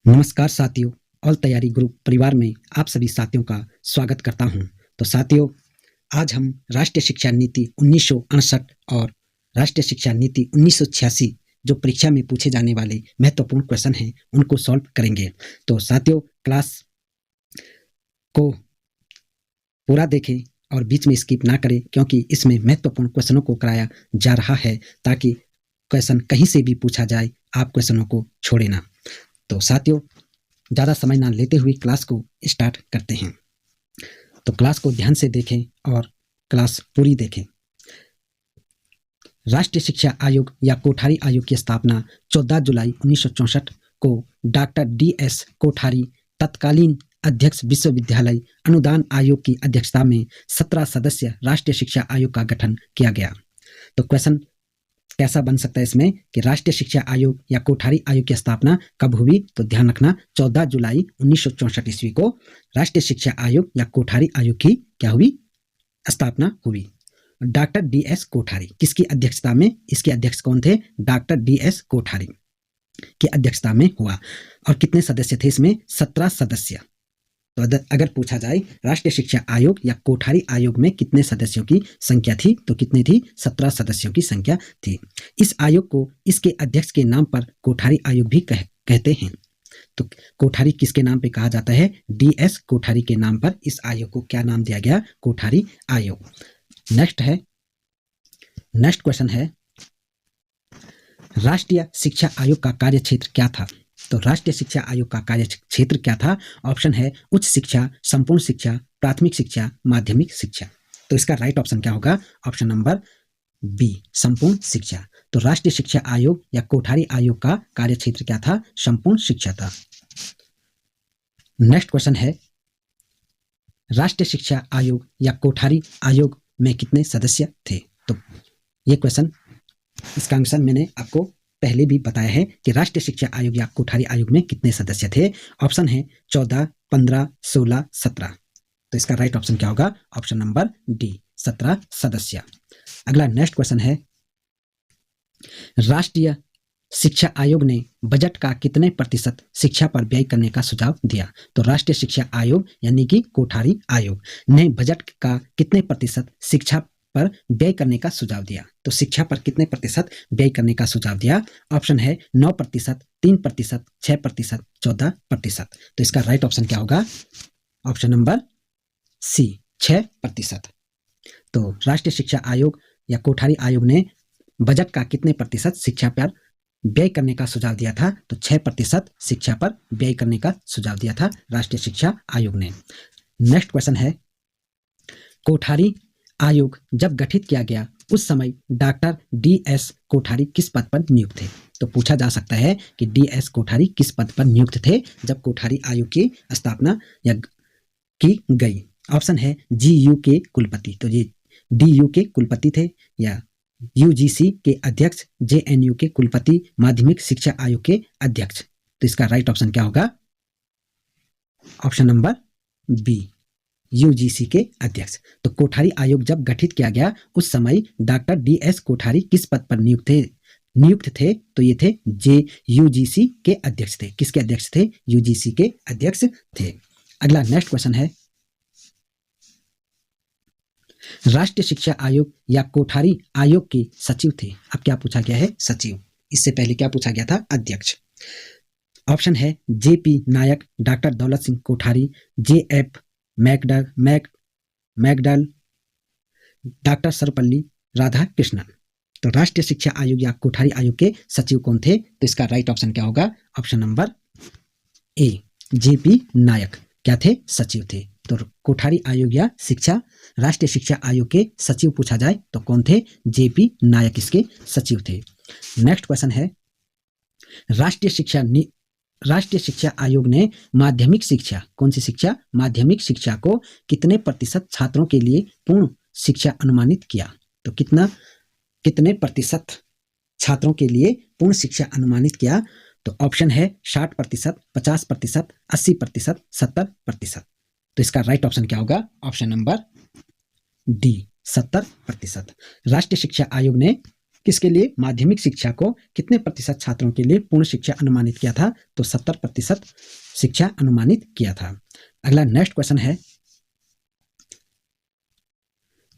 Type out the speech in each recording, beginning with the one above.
नमस्कार साथियों, ऑल तैयारी ग्रुप परिवार में आप सभी साथियों का स्वागत करता हूं। तो साथियों, आज हम राष्ट्रीय शिक्षा नीति 1968 और राष्ट्रीय शिक्षा नीति 1986 जो परीक्षा में पूछे जाने वाले महत्वपूर्ण क्वेश्चन हैं उनको सॉल्व करेंगे। तो साथियों, क्लास को पूरा देखें और बीच में स्किप ना करें, क्योंकि इसमें महत्वपूर्ण क्वेश्चनों को कराया जा रहा है ताकि क्वेश्चन कहीं से भी पूछा जाए आप क्वेश्चनों को छोड़े ना। तो साथियों, ज़्यादा समय ना लेते हुए क्लास को स्टार्ट करते हैं। तो क्लास को ध्यान से देखें और क्लास पूरी देखें। राष्ट्रीय शिक्षा आयोग या कोठारी आयोग की स्थापना 14 जुलाई 1964 को डॉक्टर DS कोठारी, तत्कालीन अध्यक्ष विश्वविद्यालय अनुदान आयोग की अध्यक्षता में 17 सदस्य राष्ट्रीय शिक्षा आयोग का गठन किया गया। तो क्वेश्चन कैसा बन सकता है इसमें कि राष्ट्रीय शिक्षा आयोग या कोठारी आयोग की स्थापना कब हुई? तो ध्यान रखना, 14 जुलाई 1964 ईस्वी को राष्ट्रीय शिक्षा आयोग या कोठारी आयोग की क्या हुई? स्थापना हुई। डॉक्टर DS कोठारी किसकी अध्यक्षता में? इसके अध्यक्ष कौन थे? डॉक्टर DS कोठारी की अध्यक्षता में हुआ। और कितने सदस्य थे इसमें? 17 सदस्य। तो अगर पूछा जाए राष्ट्रीय शिक्षा आयोग या कोठारी आयोग में कितने सदस्यों की संख्या थी, तो कितनी थी? 17 सदस्यों की संख्या थी। इस आयोग को इसके अध्यक्ष के नाम पर कोठारी आयोग भी कहते हैं। तो कोठारी किसके नाम पे कहा जाता है? DS कोठारी के नाम पर इस आयोग को क्या नाम दिया गया? कोठारी आयोग। नेक्स्ट क्वेश्चन है, राष्ट्रीय शिक्षा आयोग का कार्य क्षेत्र क्या था? तो राष्ट्रीय शिक्षा आयोग का कार्य क्षेत्र क्या था? ऑप्शन है उच्च शिक्षा, संपूर्ण शिक्षा, प्राथमिक शिक्षा, माध्यमिक शिक्षा। तो इसका राइट ऑप्शन क्या होगा? ऑप्शन नंबर बी, संपूर्ण शिक्षा। तो राष्ट्रीय शिक्षा आयोग या कोठारी आयोग का कार्य क्षेत्र क्या था? संपूर्ण शिक्षा था। नेक्स्ट क्वेश्चन है, राष्ट्रीय शिक्षा आयोग या कोठारी आयोग में कितने सदस्य थे? तो ये क्वेश्चन, इसका आंसर मैंने आपको पहले भी बताया है कि राष्ट्रीय शिक्षा आयोग या कोठारी आयोग में कितने सदस्य थे। ऑप्शन है 14, 15, 16, 17। तो इसका राइट ऑप्शन क्या होगा? ऑप्शन नंबर डी, 17 सदस्य। अगला नेक्स्ट क्वेश्चन है, राष्ट्रीय शिक्षा आयोग ने बजट का कितने प्रतिशत शिक्षा पर व्यय करने का सुझाव दिया? तो राष्ट्रीय शिक्षा आयोग यानी कि कोठारी आयोग ने बजट का कितने प्रतिशत शिक्षा पर व्यय करने का सुझाव दिया? तो शिक्षा पर कितने प्रतिशत व्यय करने का सुझाव दिया? ऑप्शन है 9%, 3%, 6%, 14%। तो इसका राइट ऑप्शन क्या होगा? Option number C, 6%। तो राष्ट्रीय शिक्षा आयोग या कोठारी आयोग ने बजट का कितने प्रतिशत शिक्षा पर व्यय करने का सुझाव दिया था? तो 6% शिक्षा पर व्यय करने का सुझाव दिया था राष्ट्रीय शिक्षा आयोग ने। नेक्स्ट क्वेश्चन है, कोठारी आयोग जब गठित किया गया उस समय डॉक्टर DS कोठारी किस पद पर नियुक्त थे? तो पूछा जा सकता है कि DS कोठारी किस पद पर नियुक्त थे जब कोठारी आयोग की स्थापना या की गई? ऑप्शन है GU के कुलपति, तो ये DU के कुलपति थे, या UGC के अध्यक्ष, JNU के कुलपति, माध्यमिक शिक्षा आयोग के अध्यक्ष। तो इसका राइट ऑप्शन क्या होगा? ऑप्शन नंबर बी, UGC के अध्यक्ष। तो कोठारी आयोग जब गठित किया गया उस समय डॉक्टर DS कोठारी किस पद पर नियुक्त थे? तो ये थे UGC के अध्यक्ष थे। किसके अध्यक्ष थे? UGC के अध्यक्ष थे। अगला नेक्स्ट क्वेश्चन है, राष्ट्रीय शिक्षा आयोग या कोठारी आयोग के सचिव थे। अब क्या पूछा गया है? सचिव। इससे पहले क्या पूछा गया था? अध्यक्ष। ऑप्शन है JP नायक, doctor Daulat Singh Kothari, JF मैकडल, doctor Sarvepalli Radhakrishnan. तो राष्ट्रीय शिक्षा आयोग या कोठारी आयोग के सचिव कौन थे? तो इसका राइट ऑप्शन क्या होगा? ऑप्शन नंबर ए, JP नायक क्या थे? सचिव थे। तो कोठारी आयोग या राष्ट्रीय शिक्षा आयोग के सचिव पूछा जाए तो कौन थे? JP नायक इसके सचिव थे। नेक्स्ट क्वेश्चन है, राष्ट्रीय शिक्षा आयोग ने माध्यमिक शिक्षा, कौन सी शिक्षा? माध्यमिक शिक्षा को कितने प्रतिशत छात्रों के लिए पूर्ण शिक्षा अनुमानित किया? तो कितने प्रतिशत छात्रों के लिए पूर्ण शिक्षा अनुमानित किया? तो ऑप्शन है 60%, 50%, 80%, 70%। तो इसका राइट ऑप्शन क्या होगा? Option number D, 70%। राष्ट्रीय शिक्षा आयोग ने किसके लिए? माध्यमिक शिक्षा को कितने प्रतिशत छात्रों के लिए पूर्ण शिक्षा अनुमानित किया था? तो 70% शिक्षा अनुमानित किया था। अगला नेक्स्ट क्वेश्चन है,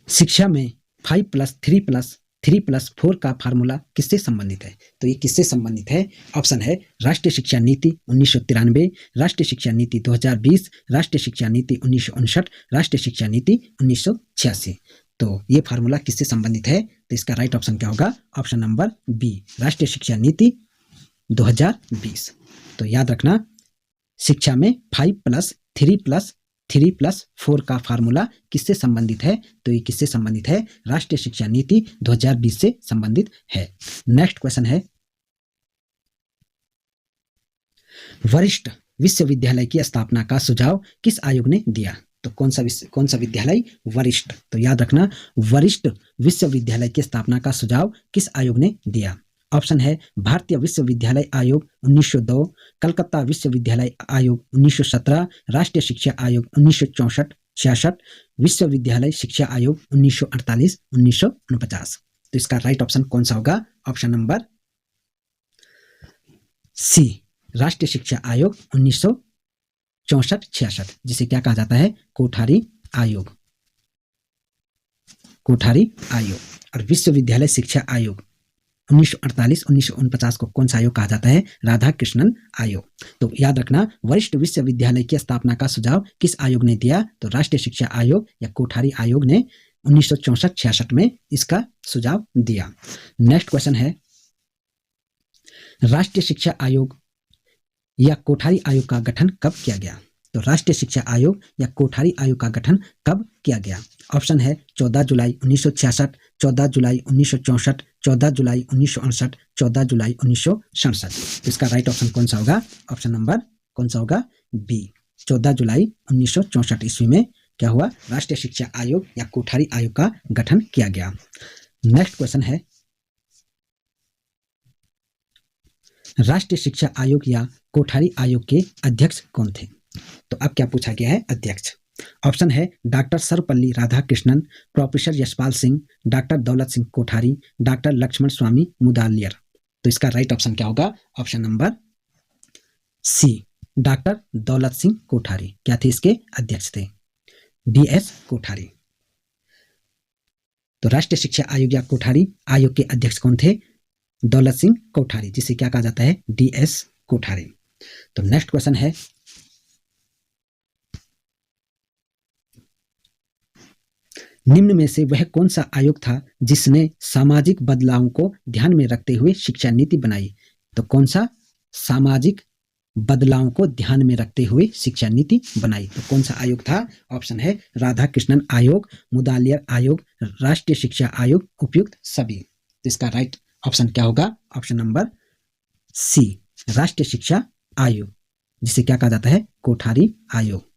शिक्षा में 5+3+3+4 का फार्मूला किससे संबंधित है? तो ये किससे संबंधित है? ऑप्शन है राष्ट्रीय शिक्षा नीति 1993, राष्ट्रीय शिक्षा नीति 2020, राष्ट्रीय शिक्षा नीति 1959, राष्ट्रीय शिक्षा नीति 1986। तो ये फार्मूला किससे संबंधित है? तो इसका राइट ऑप्शन क्या होगा? ऑप्शन नंबर बी, राष्ट्रीय शिक्षा नीति 2020। तो याद रखना, शिक्षा में 5+3+3+4 का फार्मूला किससे संबंधित है? तो ये किससे संबंधित है? राष्ट्रीय शिक्षा नीति 2020 से संबंधित है। नेक्स्ट क्वेश्चन है, वरिष्ठ विश्वविद्यालय की स्थापना का सुझाव किस आयोग ने दिया? तो कौन सा विद्यालय? वरिष्ठ। तो याद रखना, वरिष्ठ विश्वविद्यालय की स्थापना का सुझाव किस आयोग ने दिया? ऑप्शन है भारतीय विश्वविद्यालय आयोग 1902, कलकत्ता विश्वविद्यालय आयोग 1917, राष्ट्रीय शिक्षा आयोग 1964-66, विश्वविद्यालय शिक्षा आयोग 1948-1949। तो इसका राइट ऑप्शन कौन सा होगा? ऑप्शन नंबर सी, राष्ट्रीय शिक्षा आयोग 1964-66, जिसे क्या कहा जाता है? कोठारी आयोग। कोठारी आयोग। और विश्वविद्यालय शिक्षा आयोग 1948-1949 को कौन सा आयोग कहा जाता है? राधा कृष्णन आयोग। तो याद रखना, वरिष्ठ विश्वविद्यालय की स्थापना का सुझाव किस आयोग ने दिया? तो राष्ट्रीय शिक्षा आयोग या कोठारी आयोग ने 1964-66 में इसका सुझाव दिया। नेक्स्ट क्वेश्चन है, राष्ट्रीय शिक्षा आयोग या कोठारी आयोग का गठन कब किया गया? तो राष्ट्रीय शिक्षा आयोग या कोठारी आयोग का गठन कब किया गया? ऑप्शन है 14 जुलाई 1966, 14 जुलाई 1964, 14 जुलाई 1968, 14 जुलाई 1967। तो इसका राइट ऑप्शन कौन सा होगा? ऑप्शन नंबर कौन सा होगा? बी, 14 जुलाई 1964 ईस्वी में क्या हुआ? राष्ट्रीय शिक्षा आयोग या कोठारी आयोग का गठन किया गया। नेक्स्ट क्वेश्चन है, राष्ट्रीय शिक्षा आयोग या कोठारी आयोग के अध्यक्ष कौन थे? तो अब क्या पूछा गया है? अध्यक्ष। ऑप्शन है doctor Sarvepalli Radhakrishnan, professor Yashpal Singh, doctor Daulat Singh Kothari, doctor Lakshman स्वामी मुदालियर। तो इसका राइट ऑप्शन क्या होगा? ऑप्शन नंबर सी, डॉक्टर दौलत सिंह कोठारी। क्या थे इसके अध्यक्ष? थे DS कोठारी। तो राष्ट्रीय शिक्षा आयोग या कोठारी आयोग के अध्यक्ष कौन थे? दौलत सिंह कोठारी, जिसे क्या कहा जाता है? DS कोठारी। तो नेक्स्ट क्वेश्चन है, निम्न में से वह कौन सा आयोग था जिसने सामाजिक बदलावों को ध्यान में रखते हुए शिक्षा नीति बनाई? तो कौन सा सामाजिक बदलावों को ध्यान में रखते हुए शिक्षा नीति बनाई? तो कौन सा आयोग था? ऑप्शन है राधा कृष्णन आयोग, मुदालियर आयोग, राष्ट्रीय शिक्षा आयोग, उपयुक्त सभी। तो इसका राइट ऑप्शन क्या होगा? ऑप्शन नंबर सी, राष्ट्रीय शिक्षा आयोग, जिसे क्या कहा जाता है? कोठारी आयोग।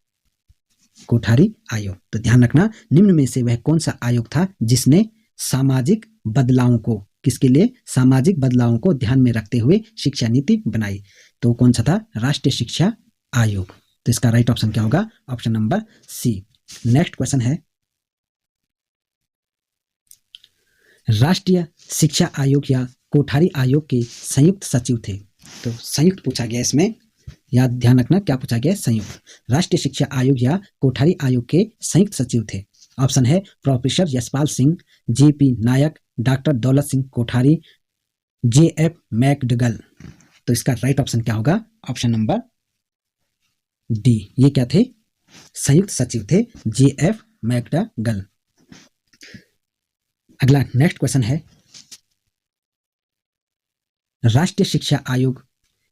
कोठारी आयोग। तो ध्यान रखना, निम्न में से वह कौन सा आयोग था जिसने सामाजिक बदलावों को, किसके लिए? सामाजिक बदलावों को ध्यान में रखते हुए शिक्षा नीति बनाई। तो कौन सा था? राष्ट्रीय शिक्षा आयोग। तो इसका राइट ऑप्शन क्या होगा? Option number C. Next question है, राष्ट्रीय शिक्षा आयोग या कोठारी आयोग के संयुक्त सचिव थे? तो संयुक्त पूछा गया इसमें, याद ध्यान रखना क्या पूछा गया? संयुक्त। राष्ट्रीय शिक्षा आयोग या कोठारी आयोग के संयुक्त सचिव थे। ऑप्शन है प्रोफेसर यशपाल सिंह, JP नायक, डॉक्टर दौलत सिंह कोठारी, JF मैकडगल। तो इसका राइट ऑप्शन क्या होगा? ऑप्शन नंबर डी, ये क्या थे? संयुक्त सचिव थे, JF मैकडगल। अगला नेक्स्ट क्वेश्चन है, राष्ट्रीय शिक्षा आयोग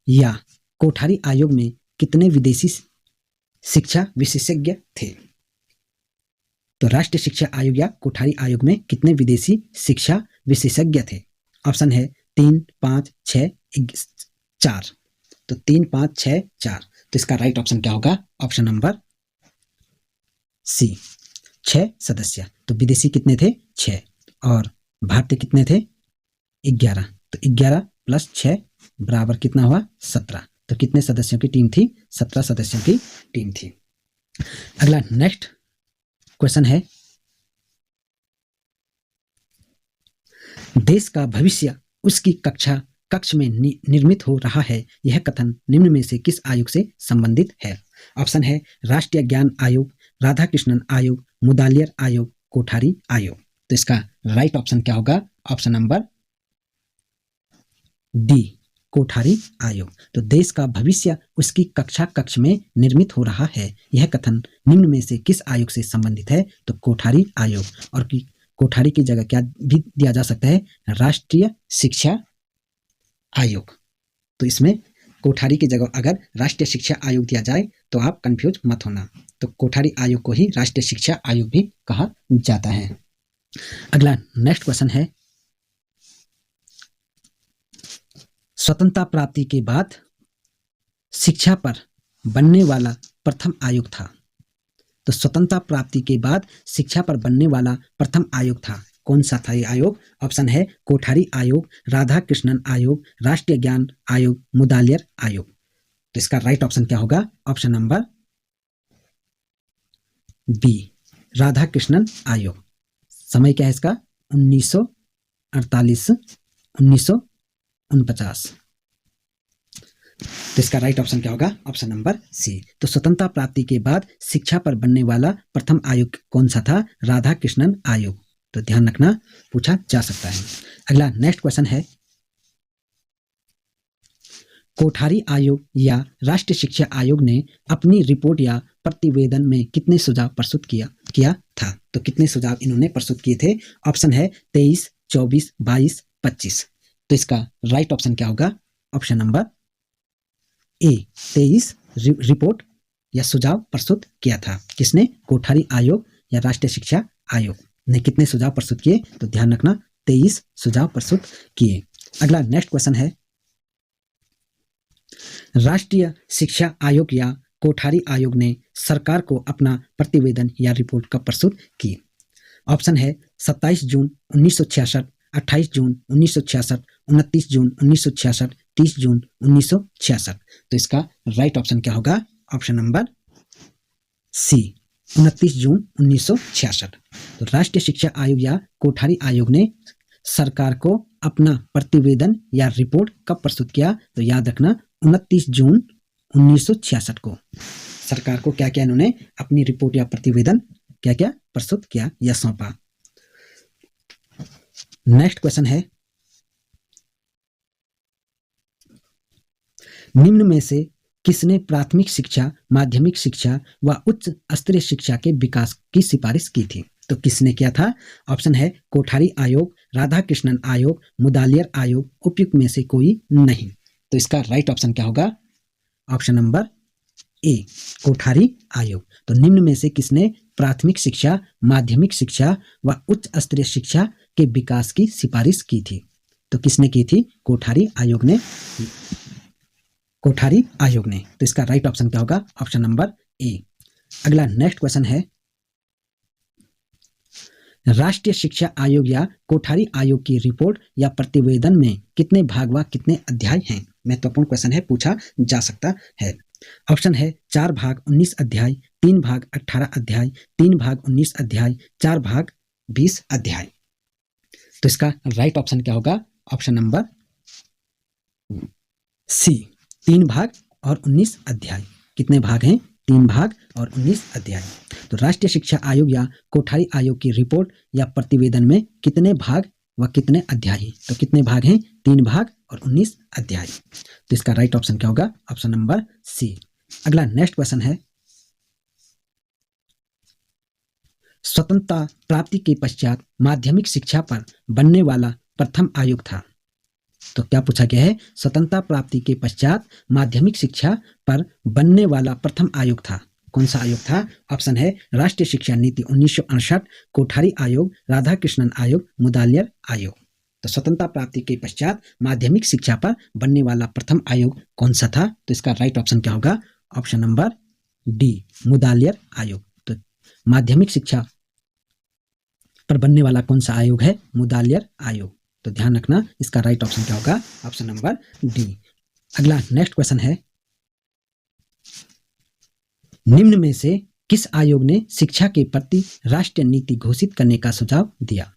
या कोठारी आयोग में कितने विदेशी शिक्षा विशेषज्ञ थे? तो राष्ट्रीय शिक्षा आयोग या कोठारी आयोग में कितने विदेशी शिक्षा विशेषज्ञ थे? ऑप्शन है 3, 5, 6, 4। तो 3, 5, 6, 4। तो इसका राइट ऑप्शन क्या होगा? ऑप्शन नंबर सी, 6 सदस्य। तो विदेशी कितने थे? 6। और भारतीय कितने थे? 11। तो 11 + 6 बराबर कितना हुआ? 17। तो कितने सदस्यों की टीम थी? 17 सदस्यों की टीम थी। अगला नेक्स्ट क्वेश्चन है, देश का भविष्य उसकी कक्ष में निर्मित हो रहा है, यह कथन निम्न में से किस आयोग से संबंधित है? ऑप्शन है राष्ट्रीय ज्ञान आयोग, राधाकृष्णन आयोग, मुदालियर आयोग, कोठारी आयोग। तो इसका राइट ऑप्शन क्या होगा? ऑप्शन नंबर डी, कोठारी आयोग। तो देश का भविष्य उसकी कक्ष में निर्मित हो रहा है, यह कथन निम्न में से किस आयोग से संबंधित है? तो कोठारी आयोग। और कोठारी की जगह क्या भी दिया जा सकता है? राष्ट्रीय शिक्षा आयोग। तो इसमें कोठारी की जगह अगर राष्ट्रीय शिक्षा आयोग दिया जाए तो आप कंफ्यूज मत होना। तो कोठारी आयोग को ही राष्ट्रीय शिक्षा आयोग भी कहा जाता है। अगला नेक्स्ट क्वेश्चन है, स्वतंत्रता प्राप्ति के बाद शिक्षा पर बनने वाला प्रथम आयोग था। तो स्वतंत्रता प्राप्ति के बाद शिक्षा पर बनने वाला प्रथम आयोग था, कौन सा था ये आयोग? ऑप्शन है कोठारी आयोग, राधाकृष्णन आयोग, राष्ट्रीय ज्ञान आयोग, मुदालियर आयोग। तो इसका राइट ऑप्शन क्या होगा? ऑप्शन नंबर बी, राधाकृष्णन आयोग। समय क्या है इसका? 1948 1949। तो इसका राइट ऑप्शन क्या होगा? Option number C. तो स्वतंत्रता प्राप्ति के बाद शिक्षा पर बनने वाला प्रथम आयोग कौन सा था? राधाकृष्णन आयोग। तो ध्यान रखना, पूछा जा सकता है। अगला नेक्स्ट क्वेश्चन है, कोठारी आयोग या राष्ट्रीय शिक्षा आयोग ने अपनी रिपोर्ट या प्रतिवेदन में कितने सुझाव प्रस्तुत किया था? तो कितने सुझाव इन्होंने प्रस्तुत किए थे? ऑप्शन है 23, 24, 22, 25। तो इसका राइट ऑप्शन क्या होगा? ऑप्शन नंबर ए, 23 रिपोर्ट या सुझाव प्रस्तुत किया था। किसने? कोठारी आयोग या राष्ट्रीय शिक्षा आयोग ने कितने सुझाव प्रस्तुत किए? तो ध्यान रखना, 23 सुझाव प्रस्तुत किए। अगला नेक्स्ट क्वेश्चन है, राष्ट्रीय शिक्षा आयोग या कोठारी आयोग ने सरकार को अपना प्रतिवेदन या रिपोर्ट कब प्रस्तुत की? ऑप्शन है 27 जून 1966, 28 जून 1966, 29 जून 1966, 30 जून 1966। तो इसका राइट ऑप्शन क्या होगा? ऑप्शन नंबर सी, 29 जून 1966। तो राष्ट्रीय शिक्षा आयोग या कोठारी आयोग ने सरकार को अपना प्रतिवेदन या रिपोर्ट कब प्रस्तुत किया? तो याद रखना, 29 जून 1966 को सरकार को क्या क्या इन्होंने अपनी रिपोर्ट या प्रतिवेदन क्या क्या प्रस्तुत किया या सौंपा। नेक्स्ट क्वेश्चन है, निम्न में से किसने प्राथमिक शिक्षा, माध्यमिक शिक्षा व उच्च स्तरीय शिक्षा के विकास की सिफारिश की थी? तो किसने किया था? ऑप्शन है कोठारी आयोग, राधाकृष्णन आयोग, मुदालियर आयोग, उपयुक्त में से कोई नहीं। तो इसका राइट ऑप्शन क्या होगा? ऑप्शन नंबर ए, कोठारी आयोग। तो निम्न में से किसने प्राथमिक शिक्षा, माध्यमिक शिक्षा व उच्च स्तरीय शिक्षा के विकास की सिफारिश की थी? तो किसने की थी? कोठारी आयोग ने, कोठारी आयोग ने। तो इसका राइट ऑप्शन क्या होगा? Option number A. अगला नेक्स्ट क्वेश्चन है, राष्ट्रीय शिक्षा आयोग या कोठारी आयोग की रिपोर्ट या प्रतिवेदन में कितने भाग व कितने अध्याय हैं? महत्वपूर्ण क्वेश्चन है, पूछा जा सकता है। ऑप्शन है 4 भाग 19 अध्याय, 3 भाग 18 अध्याय, 3 भाग 19 अध्याय, 4 भाग 20 अध्याय। तो इसका राइट ऑप्शन क्या होगा? ऑप्शन नंबर सी, 3 भाग और 19 अध्याय। कितने भाग हैं? 3 भाग और 19 अध्याय। तो राष्ट्रीय शिक्षा आयोग या कोठारी आयोग की रिपोर्ट या प्रतिवेदन में कितने भाग व कितने अध्याय हैं? तो कितने भाग हैं? 3 भाग और 19 अध्याय। तो इसका राइट ऑप्शन क्या होगा? Option number C. अगला नेक्स्ट क्वेश्चन है, स्वतंत्रता प्राप्ति के पश्चात माध्यमिक शिक्षा पर बनने वाला प्रथम आयोग था। तो क्या पूछा गया है? स्वतंत्रता प्राप्ति के पश्चात माध्यमिक शिक्षा पर बनने वाला प्रथम आयोग था, कौन सा आयोग था? ऑप्शन है राष्ट्रीय शिक्षा नीति 1968, कोठारी आयोग, राधाकृष्णन आयोग, मुदालियर आयोग। तो स्वतंत्रता प्राप्ति के पश्चात माध्यमिक शिक्षा पर बनने वाला प्रथम आयोग कौन सा था? तो इसका राइट ऑप्शन क्या होगा? ऑप्शन नंबर डी, मुदालियर आयोग। तो माध्यमिक शिक्षा पर बनने वाला कौन सा आयोग है? मुदालियर आयोग। तो ध्यान रखना, इसका राइट ऑप्शन क्या होगा? Option number D. अगला नेक्स्ट क्वेश्चन है, निम्न में से किस आयोग ने शिक्षा के प्रति राष्ट्रीय नीति घोषित करने का सुझाव दिया?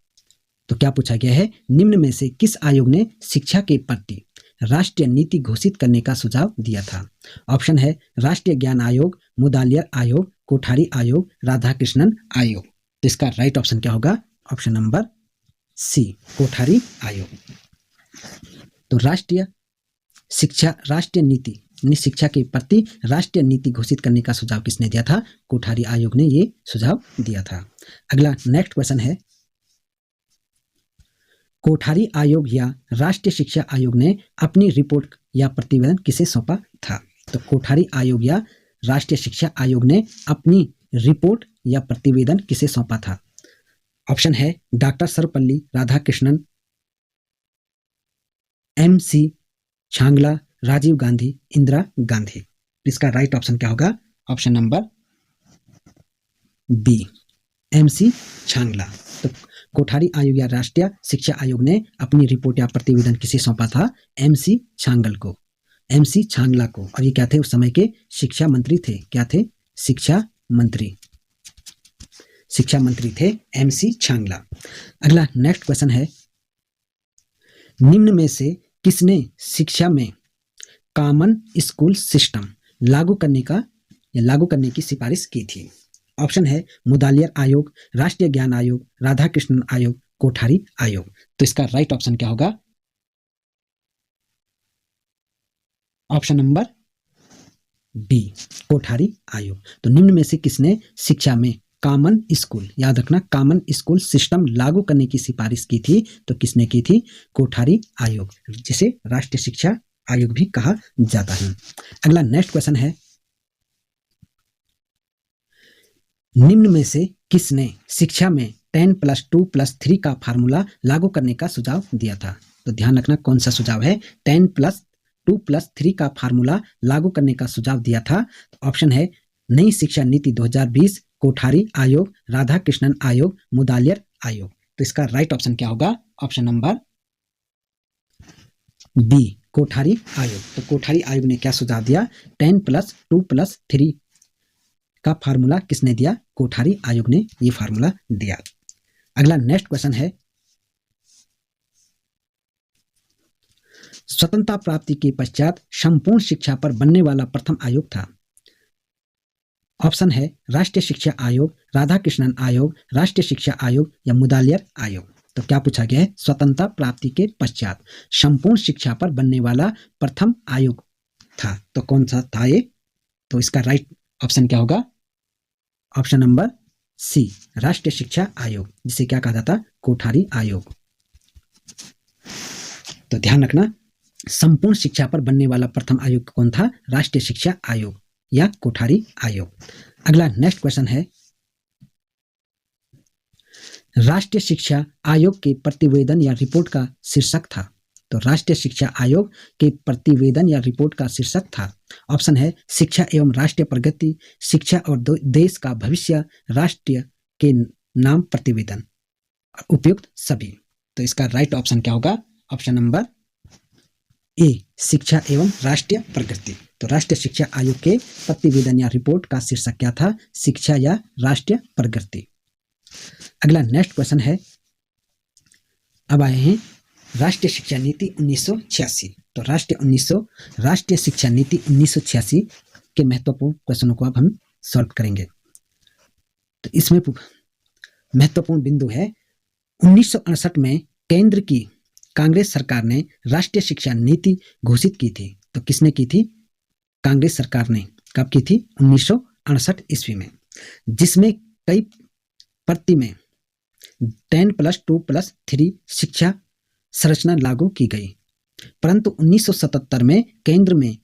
तो क्या पूछा गया है, निम्न में से किस आयोग ने शिक्षा के प्रति राष्ट्रीय नीति घोषित करने का सुझाव दिया था? ऑप्शन है राष्ट्रीय ज्ञान आयोग, मुदालियर आयोग, कोठारी आयोग, राधाकृष्णन आयोग। तो इसका राइट ऑप्शन क्या होगा? ऑप्शन नंबर सी, कोठारी आयोग। तो राष्ट्रीय नीति शिक्षा के प्रति राष्ट्रीय नीति घोषित करने का सुझाव किसने दिया था? कोठारी आयोग ने ये सुझाव दिया था। अगला नेक्स्ट क्वेश्चन है, कोठारी आयोग या राष्ट्रीय शिक्षा आयोग ने अपनी रिपोर्ट या प्रतिवेदन किसे सौंपा था? तो कोठारी आयोग या राष्ट्रीय शिक्षा आयोग ने अपनी रिपोर्ट या प्रतिवेदन किसे सौंपा था? ऑप्शन है डॉक्टर सर्वपल्ली राधाकृष्णन, MC छांगला, राजीव गांधी, इंदिरा गांधी। इसका राइट ऑप्शन क्या होगा? Option number B, MC Chagla. तो कोठारी आयोग या राष्ट्रीय शिक्षा आयोग ने अपनी रिपोर्ट या प्रतिवेदन किसे सौंपा था? MC छांगला को। और ये क्या थे? उस समय के शिक्षा मंत्री थे। क्या थे? शिक्षा मंत्री थे MC छांगला। अगला नेक्स्ट क्वेश्चन है, निम्न में से किसने शिक्षा में कॉमन स्कूल सिस्टम लागू करने की सिफारिश की थी? ऑप्शन है मुदालियर आयोग, राष्ट्रीय ज्ञान आयोग, राधाकृष्णन आयोग, कोठारी आयोग। तो इसका राइट ऑप्शन क्या होगा? ऑप्शन नंबर बी, कोठारी आयोग। तो निम्न में से किसने शिक्षा में कॉमन स्कूल, याद रखना, कॉमन स्कूल सिस्टम लागू करने की सिफारिश की थी? तो किसने की थी? कोठारी आयोग, जिसे राष्ट्रीय शिक्षा आयोग भी कहा जाता है। अगला नेक्स्ट क्वेश्चन है, निम्न में से किसने शिक्षा में 10+2+3 का फार्मूला लागू करने का सुझाव दिया था? तो ध्यान रखना कौन सा सुझाव है? 10+2+3 का फार्मूला लागू करने का सुझाव दिया था। तो ऑप्शन है नई शिक्षा नीति 2020, कोठारी आयोग, राधाकृष्णन आयोग, मुदालियर आयोग। तो इसका राइट ऑप्शन क्या होगा? ऑप्शन नंबर बी, कोठारी आयोग। तो कोठारी आयोग ने क्या सुझाव दिया? 10+2+3 का फार्मूला किसने दिया? कोठारी आयोग ने ये फार्मूला दिया। अगला नेक्स्ट क्वेश्चन है, स्वतंत्रता प्राप्ति के पश्चात संपूर्ण शिक्षा पर बनने वाला प्रथम आयोग था? ऑप्शन है राष्ट्रीय शिक्षा आयोग, राधाकृष्णन आयोग, राष्ट्रीय शिक्षा आयोग या मुदालियर आयोग। तो क्या पूछा गया है? स्वतंत्रता प्राप्ति के पश्चात संपूर्ण शिक्षा पर बनने वाला प्रथम आयोग था। तो कौन सा था ये? तो इसका राइट ऑप्शन क्या होगा? ऑप्शन नंबर सी, राष्ट्रीय शिक्षा आयोग, जिसे क्या कहा जाता? कोठारी आयोग। तो ध्यान रखना, संपूर्ण शिक्षा पर बनने वाला प्रथम आयोग कौन था? राष्ट्रीय शिक्षा आयोग या कोठारी आयोग। अगला नेक्स्ट क्वेश्चन है, राष्ट्रीय शिक्षा आयोग के प्रतिवेदन या रिपोर्ट का शीर्षक था? तो राष्ट्रीय शिक्षा आयोग के प्रतिवेदन या रिपोर्ट का शीर्षक था। ऑप्शन है शिक्षा एवं राष्ट्रीय प्रगति, शिक्षा और देश का भविष्य, राष्ट्रीय के नाम प्रतिवेदन, उपयुक्त सभी। तो इसका राइट ऑप्शन क्या होगा? ऑप्शन नंबर ए, शिक्षा एवं राष्ट्रीय प्रगति। तो राष्ट्रीय शिक्षा आयोग के प्रतिवेदन या रिपोर्ट का शीर्षक क्या था? शिक्षा या राष्ट्रीय प्रगति। अगला नेक्स्ट क्वेश्चन है, अब आए हैं राष्ट्रीय शिक्षा नीति 1986। तो राष्ट्रीय शिक्षा नीति 1986 के महत्वपूर्ण क्वेश्चनों को अब हम सॉल्व करेंगे। तो इसमें महत्वपूर्ण बिंदु है, 1968 में केंद्र की कांग्रेस सरकार ने राष्ट्रीय शिक्षा नीति घोषित की थी। तो किसने की थी? कांग्रेस सरकार ने। कब की थी? 1968 ईस्वी में, जिसमें कई प्रति में 10+2+3 शिक्षा संरचना लागू की गई। परंतु 1977 में केंद्र में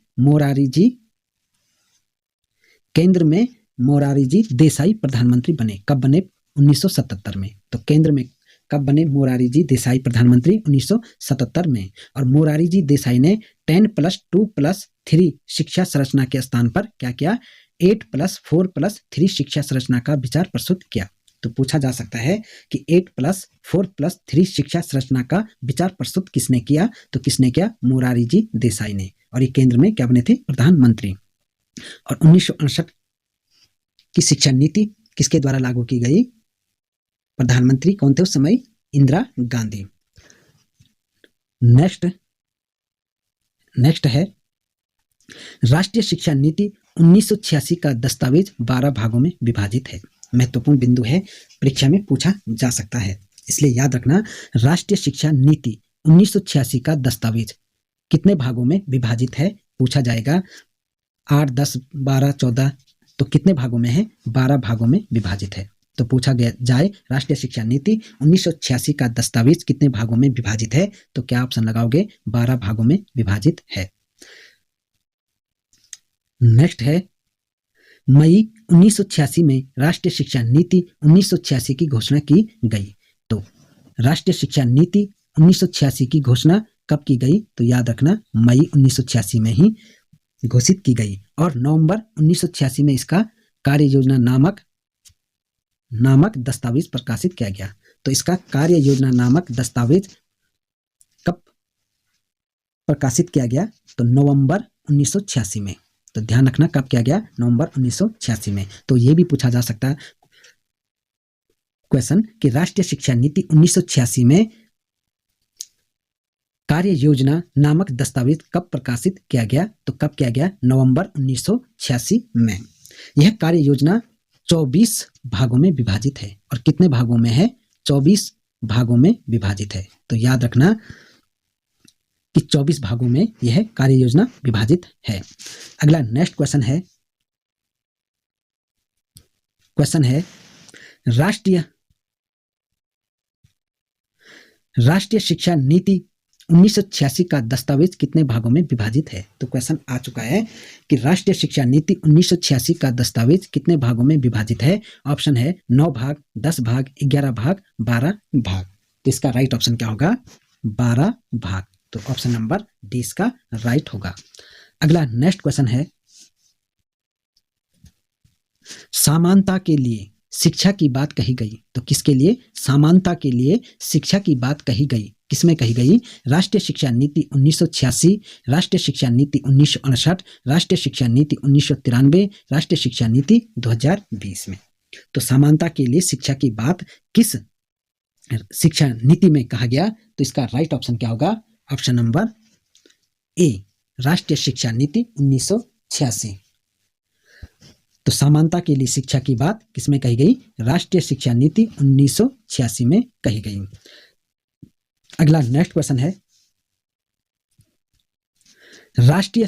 मोरारजी देसाई प्रधानमंत्री बने। कब बने? 1977 में। तो केंद्र में कब बने मोरारजी देसाई प्रधानमंत्री? 1977 में। और मोरारजी देसाई ने 10+2+3 शिक्षा संरचना के स्थान पर क्या किया? 8+4+3 शिक्षा संरचना का विचार प्रस्तुत किया। तो पूछा जा सकता है कि 8+4+3 शिक्षा संरचना का विचार प्रस्तुत किसने किया? तो किसने किया? मोरारजी देसाई ने। और ये केंद्र में क्या बने थे? प्रधानमंत्री। और 1968 की शिक्षा नीति किसके द्वारा लागू की गई? प्रधानमंत्री कौन थे उस समय? इंदिरा गांधी। नेक्स्ट है राष्ट्रीय शिक्षा नीति 1986 का दस्तावेज 12 भागों में विभाजित है। महत्वपूर्ण बिंदु है, परीक्षा में पूछा जा सकता है, इसलिए याद रखना। राष्ट्रीय शिक्षा नीति 1986 का दस्तावेज कितने भागों में विभाजित है, पूछा जाएगा। 8, 10, 12, 14, तो कितने भागों में है? 12 भागों में विभाजित है। तो पूछा गया जाए राष्ट्रीय शिक्षा नीति 1986 का दस्तावेज कितने भागों में विभाजित है, तो क्या ऑप्शन लगाओगे? 12 भागों में विभाजित है। नेक्स्ट है मई 1986 में राष्ट्रीय शिक्षा नीति 1986 की घोषणा की गई। तो राष्ट्रीय शिक्षा नीति 1986 की घोषणा कब की गई? तो याद रखना मई 1986 में ही घोषित की गई और नवंबर 1986 में इसका कार्य योजना नामक दस्तावेज प्रकाशित किया गया। तो इसका कार्य योजना नामक दस्तावेज कब प्रकाशित किया गया? तो नवंबर 1986 में। तो ध्यान रखना कब किया गया? नवंबर 1986 में। तो ये भी पूछा जा सकता है क्वेश्चन कि राष्ट्रीय शिक्षा नीति 1986 में कार्य योजना नामक दस्तावेज कब प्रकाशित किया गया? तो कब किया गया? नवंबर 1986 में। यह कार्य योजना 24 भागों में विभाजित है और कितने भागों में है? 24 भागों में विभाजित है। तो याद रखना कि 24 भागों में यह कार्य योजना विभाजित है। अगला नेक्स्ट क्वेश्चन है राष्ट्रीय शिक्षा नीति 1986 का दस्तावेज कितने भागों में विभाजित है? तो क्वेश्चन आ चुका है कि राष्ट्रीय शिक्षा नीति 1986 का दस्तावेज कितने भागों में विभाजित है। ऑप्शन है 9 भाग, 10 भाग, 11 भाग, 12 भाग। तो इसका राइट ऑप्शन क्या होगा? 12 भाग। तो ऑप्शन नंबर डी इसका राइट होगा। अगला नेक्स्ट क्वेश्चन है समानता के लिए शिक्षा की बात कही गई। तो किसके लिए? समानता के लिए शिक्षा की बात कही गई। किसमें कही गई? राष्ट्रीय शिक्षा नीति 1986, राष्ट्रीय शिक्षा नीति 1968, राष्ट्रीय शिक्षा नीति 1993, राष्ट्रीय शिक्षा नीति 2020 में। तो समानता के लिए शिक्षा की बात किस शिक्षा नीति में कहा गया? तो इसका राइट ऑप्शन क्या होगा? ऑप्शन नंबर ए, राष्ट्रीय शिक्षा नीति 1986। तो समानता के लिए शिक्षा की बात किसमें कही गई? राष्ट्रीय शिक्षा नीति 1986 में कही गई। अगला नेक्स्ट क्वेश्चन है राष्ट्रीय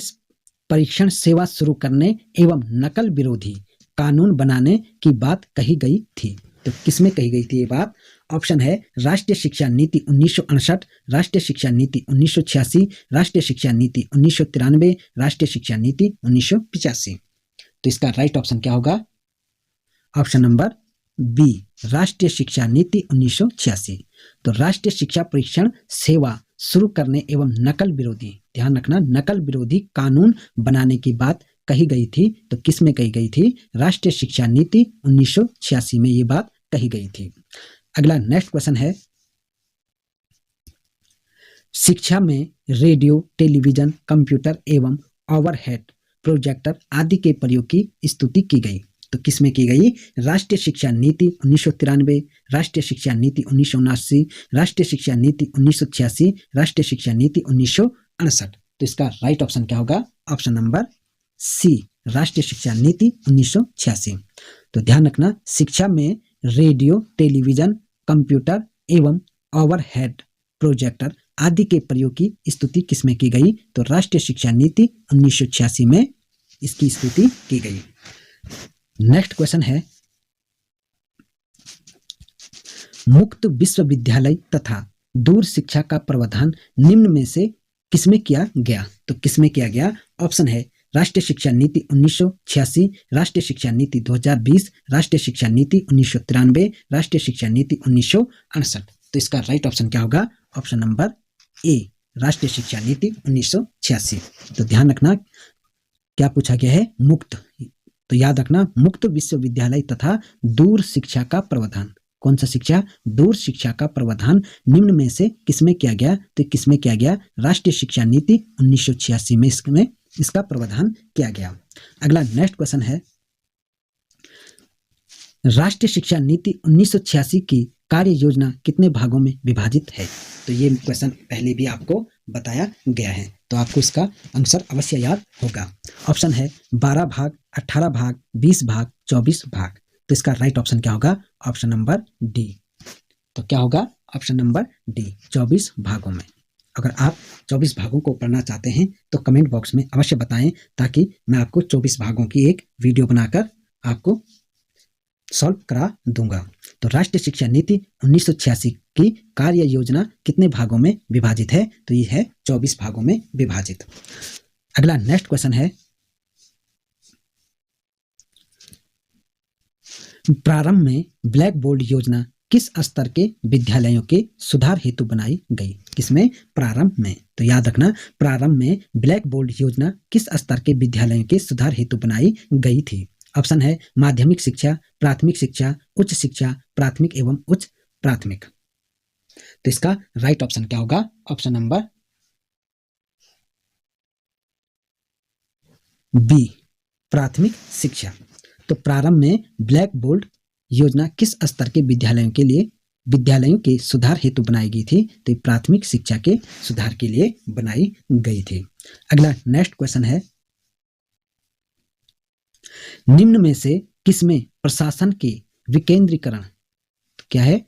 परीक्षण सेवा शुरू करने एवं नकल विरोधी कानून बनाने की बात कही गई थी। तो किसमें कही गई थी ये बात? ऑप्शन है राष्ट्रीय शिक्षा नीति 1968, राष्ट्रीय शिक्षा नीति 1986, राष्ट्रीय शिक्षा नीति 1993, राष्ट्रीय शिक्षा नीति 1985। तो इसका राइट ऑप्शन क्या होगा? ऑप्शन नंबर बी, राष्ट्रीय शिक्षा नीति 1986। तो राष्ट्रीय शिक्षा परीक्षण सेवा शुरू करने एवं नकल विरोधी, ध्यान रखना, नकल विरोधी कानून बनाने की बात कही गई थी। तो किस में कही गई थी? राष्ट्रीय शिक्षा नीति 1986 में ये बात कही गई थी। अगला नेक्स्ट क्वेश्चन है शिक्षा में रेडियो, टेलीविजन, कंप्यूटर एवं ओवरहेड प्रोजेक्टर आदि के प्रयोग की स्तुति की गई। तो किसमें की गई? राष्ट्रीय शिक्षा नीति 1993, राष्ट्रीय शिक्षा नीति 1979, राष्ट्रीय शिक्षा नीति 1986, राष्ट्रीय शिक्षा नीति 1968। तो इसका राइट ऑप्शन क्या होगा? ऑप्शन नंबर सी, राष्ट्रीय शिक्षा नीति 1986। तो ध्यान रखना शिक्षा में रेडियो, टेलीविजन, कंप्यूटर एवं ओवरहेड प्रोजेक्टर आदि के प्रयोग की स्तुति किसमें की गई? तो राष्ट्रीय शिक्षा नीति 1986 में इसकी स्तुति की गई। नेक्स्ट क्वेश्चन है मुक्त विश्वविद्यालय तथा दूर शिक्षा का प्रावधान निम्न में से किसमें किया गया? तो किसमें किया गया? ऑप्शन है राष्ट्रीय शिक्षा नीति 1986, राष्ट्रीय शिक्षा नीति 2020, राष्ट्रीय शिक्षा नीति 1993, राष्ट्रीय शिक्षा नीति 1968। तो इसका राइट ऑप्शन क्या होगा? ऑप्शन नंबर ए, राष्ट्रीय शिक्षा नीति 1986। तो ध्यान रखना क्या पूछा गया है? मुक्त। तो याद रखना मुक्त विश्वविद्यालय तथा दूर शिक्षा का प्रावधान। कौन सा शिक्षा? दूर शिक्षा का प्रावधान निम्न में से किसमें किया गया? तो किसमें किया गया? राष्ट्रीय शिक्षा नीति 1986 में इसका प्रावधान किया गया। अगला नेक्स्ट क्वेश्चन है राष्ट्रीय शिक्षा नीति 1986 की कार्य योजना कितने भागों में विभाजित है? तो ये क्वेश्चन पहले भी आपको बताया गया है, तो आपको इसका आंसर अवश्य याद होगा। ऑप्शन है 12 भाग, 18 भाग, 20 भाग, 24 भाग। तो इसका राइट ऑप्शन क्या होगा? Option number D. तो क्या होगा? ऑप्शन नंबर डी, 24 भागों में। अगर आप 24 भागों को पढ़ना चाहते हैं तो कमेंट बॉक्स में अवश्य बताएं, ताकि मैं आपको 24 भागों की एक वीडियो बनाकर आपको सॉल्व करा दूंगा। तो राष्ट्रीय शिक्षा नीति 1986 की कार्य योजना कितने भागों में विभाजित है? तो ये है 24 भागों में विभाजित। अगला नेक्स्ट क्वेश्चन है, प्रारंभ में ब्लैक बोर्ड योजना किस स्तर के विद्यालयों के सुधार हेतु बनाई गई? किसमें? प्रारंभ में। तो याद रखना, प्रारंभ में ब्लैक बोर्ड योजना किस स्तर के विद्यालयों के सुधार हेतु बनाई गई थी? ऑप्शन है माध्यमिक शिक्षा, प्राथमिक शिक्षा, उच्च शिक्षा, प्राथमिक एवं उच्च प्राथमिक। तो इसका राइट ऑप्शन क्या होगा? ऑप्शन नंबर बी, प्राथमिक शिक्षा। तो प्रारंभ में ब्लैक बोर्ड योजना किस स्तर के विद्यालयों के सुधार हेतु बनाई गई थी? तो प्राथमिक शिक्षा के सुधार के लिए बनाई गई थी। अगला नेक्स्ट क्वेश्चन है, निम्न में से किसमें प्रशासन के विकेंद्रीकरण, क्या है?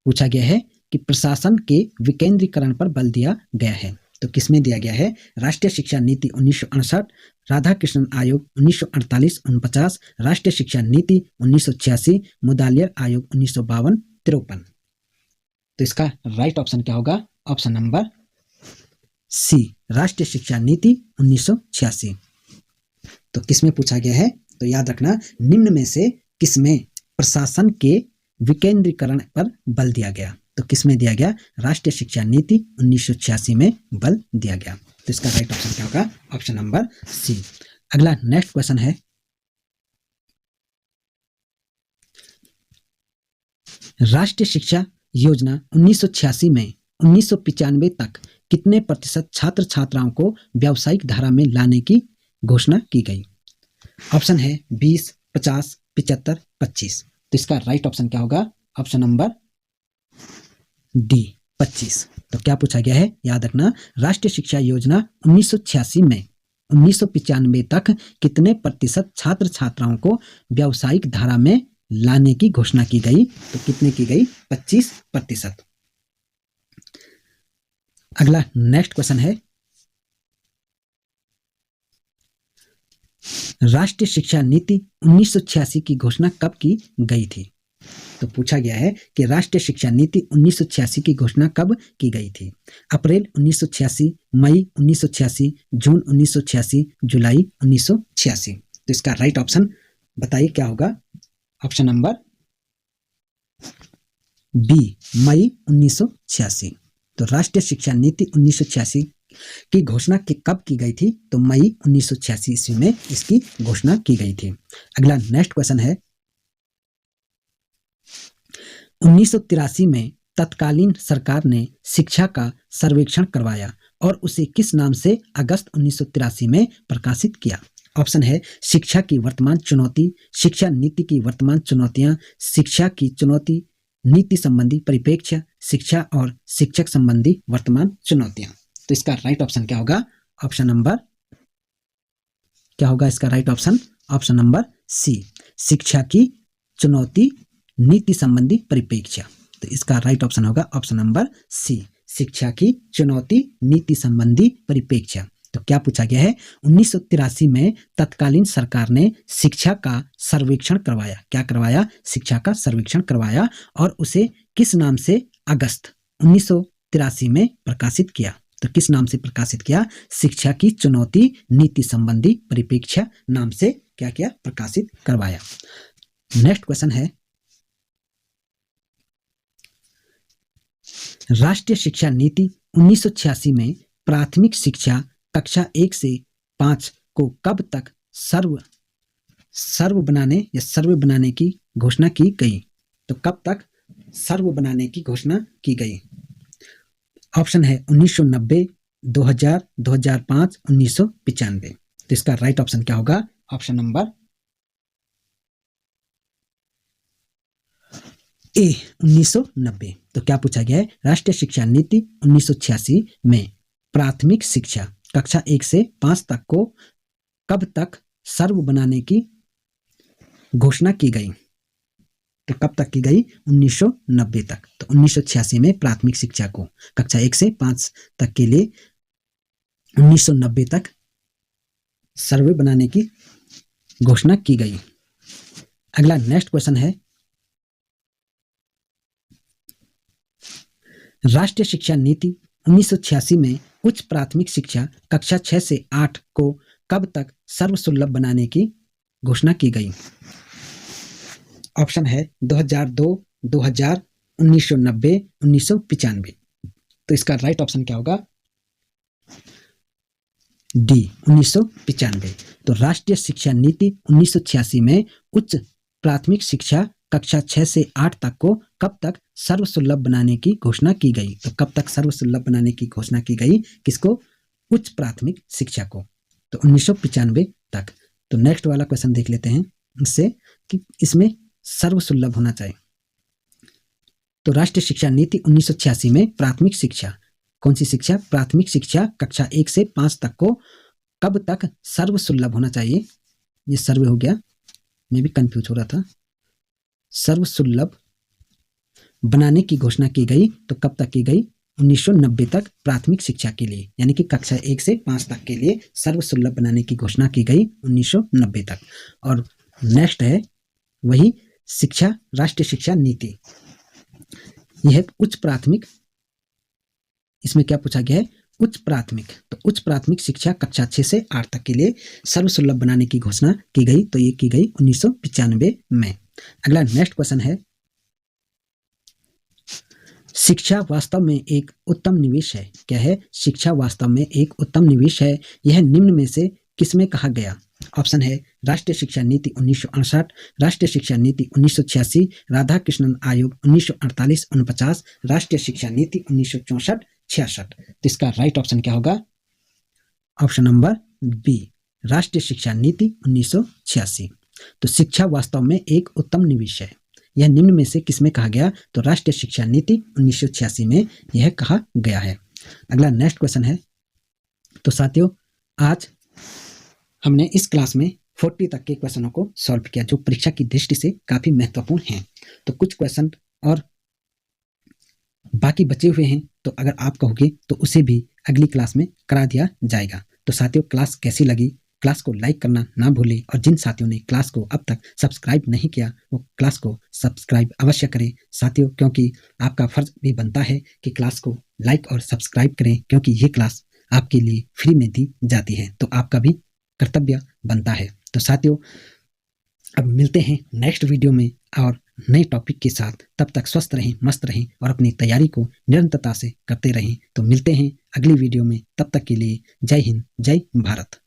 पूछा गया है कि प्रशासन के विकेंद्रीकरण पर बल दिया गया है। तो किसमें दिया गया है? राष्ट्रीय शिक्षा नीति 1968, राधाकृष्णन आयोग 1948-49, राष्ट्रीय शिक्षा नीति 1986, मुदालियर आयोग 1952-53। तो इसका राइट ऑप्शन क्या होगा? ऑप्शन नंबर सी, राष्ट्रीय शिक्षा नीति 1986। तो किसमें पूछा गया है? तो याद रखना, निम्न में से किसमें प्रशासन के विकेंद्रीकरण पर बल दिया गया? तो किसमें दिया गया? राष्ट्रीय शिक्षा नीति 1986 में बल दिया गया। तो इसका राइट ऑप्शन क्या होगा? Option number C. अगला नेक्स्ट क्वेश्चन है, राष्ट्रीय शिक्षा योजना 1986 में 1995 तक कितने प्रतिशत छात्र छात्राओं को व्यावसायिक धारा में लाने की घोषणा की गई? ऑप्शन है 20, 50, 75, 25। तो इसका राइट ऑप्शन क्या होगा? Option number D, 25। तो क्या पूछा गया है? याद रखना, राष्ट्रीय शिक्षा योजना 1986 में 1995 तक कितने प्रतिशत छात्र छात्राओं को व्यावसायिक धारा में लाने की घोषणा की गई? तो कितने की गई? 25%। अगला नेक्स्ट क्वेश्चन है, राष्ट्रीय शिक्षा नीति 1986 की घोषणा कब की गई थी? तो पूछा गया है कि राष्ट्रीय शिक्षा नीति 1986 की घोषणा कब की गई थी? अप्रैल 1986, मई 1986, जून 1986, जुलाई 1986। तो इसका राइट ऑप्शन बताइए क्या होगा? ऑप्शन नंबर बी, मई 1986। तो राष्ट्रीय शिक्षा नीति 1986 की घोषणा कब की गई थी? तो मई 1986 ईस्वी में इसकी घोषणा की गई थी। अगला नेक्स्ट क्वेश्चन है, 1983 में तत्कालीन सरकार ने शिक्षा का सर्वेक्षण करवाया और उसे किस नाम से अगस्त 1983 में प्रकाशित किया? ऑप्शन है शिक्षा की वर्तमान चुनौती, शिक्षा नीति की वर्तमान चुनौतियां, शिक्षा की चुनौती, नीति संबंधी परिप्रेक्ष्य, शिक्षा और शिक्षक संबंधी वर्तमान चुनौतियां। तो इसका राइट ऑप्शन क्या होगा? ऑप्शन नंबर क्या होगा इसका right option? Option number C, शिक्षा की चुनौती, नीति संबंधी परिप्रेक्ष्य। तो इसका राइट ऑप्शन होगा ऑप्शन नंबर सी, शिक्षा की चुनौती, नीति संबंधी परिप्रेक्ष्य। तो क्या पूछा गया है? 1983 में तत्कालीन सरकार ने शिक्षा का सर्वेक्षण करवाया। क्या करवाया? शिक्षा का सर्वेक्षण करवाया और उसे किस नाम से अगस्त 1983 में प्रकाशित किया? तो किस नाम से प्रकाशित किया? शिक्षा की चुनौती, नीति संबंधी परिप्रेक्ष्य नाम से क्या किया? प्रकाशित करवाया। नेक्स्ट क्वेश्चन है, राष्ट्रीय शिक्षा नीति 1986 में प्राथमिक शिक्षा कक्षा 1 से 5 को कब तक सर्व बनाने की घोषणा की गई? तो कब तक सर्व बनाने की घोषणा की गई? ऑप्शन है 1990, 2000, 2005, 1995। तो इसका राइट ऑप्शन क्या होगा? Option number A 1990। तो क्या पूछा गया है, राष्ट्रीय शिक्षा नीति 1986 में प्राथमिक शिक्षा कक्षा 1 से 5 तक को कब तक सर्व बनाने की घोषणा की गई। तो कब तक की गई, 1990 तक। तो 1986 में प्राथमिक शिक्षा को कक्षा 1 से 5 तक के लिए 1990 तक सर्वे बनाने की घोषणा की गई। अगला नेक्स्ट क्वेश्चन है, राष्ट्रीय शिक्षा नीति 1986 में उच्च प्राथमिक शिक्षा कक्षा 6 से 8 को कब तक सर्वसुलभ बनाने की घोषणा की गई। ऑप्शन है 2002, 2000, 1990, 1995। तो इसका राइट ऑप्शन क्या होगा, डी 1995। तो राष्ट्रीय शिक्षा नीति 1986 में उच्च प्राथमिक शिक्षा कक्षा 6 से 8 तक को कब तक सर्वसुलभ बनाने की घोषणा की गई। तो कब तक सर्वसुलभ बनाने की घोषणा की गई, किसको, उच्च प्राथमिक शिक्षा को। तो 1995 तक। तो नेक्स्ट वाला क्वेश्चन देख लेते हैं इससे कि इसमें सर्वसुलभ होना चाहिए। तो राष्ट्रीय शिक्षा नीति 1986 में प्राथमिक शिक्षा, कौन सी शिक्षा, प्राथमिक शिक्षा कक्षा 1 से 5 तक को कब तक सर्वसुलभ होना चाहिए। ये सर्वे हो गया, मैं भी कंफ्यूज हो रहा था। सर्वसुलभ बनाने की घोषणा की गई, तो कब तक की गई, 1990 तक प्राथमिक शिक्षा के लिए, यानी कि कक्षा 1 से 5 तक के लिए सर्वसुलभ बनाने की घोषणा की गई 1990 तक। और नेक्स्ट है वही शिक्षा, राष्ट्रीय शिक्षा नीति, यह है उच्च प्राथमिक। इसमें क्या पूछा गया है, उच्च प्राथमिक। तो उच्च प्राथमिक शिक्षा कक्षा 6 से 8 तक के लिए सर्वसुलभ बनाने की घोषणा की गई, तो ये की गई 1995 में। अगला नेक्स्ट क्वेश्चन है, शिक्षा वास्तव में एक उत्तम निवेश है। क्या है, शिक्षा वास्तव में एक उत्तम निवेश है, यह निम्न में से किसमें कहा गया। ऑप्शन है राष्ट्रीय शिक्षा नीति 1968, राष्ट्रीय शिक्षा नीति 1986, राधाकृष्णन आयोग 1948-49, राष्ट्रीय शिक्षा नीति 1964-66। तो इसका राइट ऑप्शन क्या होगा, ऑप्शन नंबर बी, राष्ट्रीय शिक्षा नीति 1986। तो शिक्षा वास्तव में एक उत्तम निवेश है, यह निम्न में से किसमें कहा गया, तो राष्ट्रीय शिक्षा नीति 1986 में यह कहा गया है। अगला नेक्स्ट क्वेश्चन है, तो साथियों आज हमने इस क्लास में 40 तक के क्वेश्चनों को सॉल्व किया, जो परीक्षा की दृष्टि से काफी महत्वपूर्ण हैं। तो कुछ क्वेश्चन और बाकी बचे हुए हैं, तो अगर आप कहोगे तो उसे भी अगली क्लास में करा दिया जाएगा। तो साथियों क्लास कैसी लगी, क्लास को लाइक करना ना भूलें, और जिन साथियों ने क्लास को अब तक सब्सक्राइब नहीं किया वो क्लास को सब्सक्राइब अवश्य करें साथियों, क्योंकि आपका फर्ज भी बनता है कि क्लास को लाइक और सब्सक्राइब करें, क्योंकि ये क्लास आपके लिए फ्री में दी जाती है, तो आपका भी कर्तव्य बनता है। तो साथियों अब मिलते हैं नेक्स्ट वीडियो में और नए टॉपिक के साथ। तब तक स्वस्थ रहें, मस्त रहें और अपनी तैयारी को निरंतरता से करते रहें। तो मिलते हैं अगली वीडियो में, तब तक के लिए जय हिंद, जय भारत।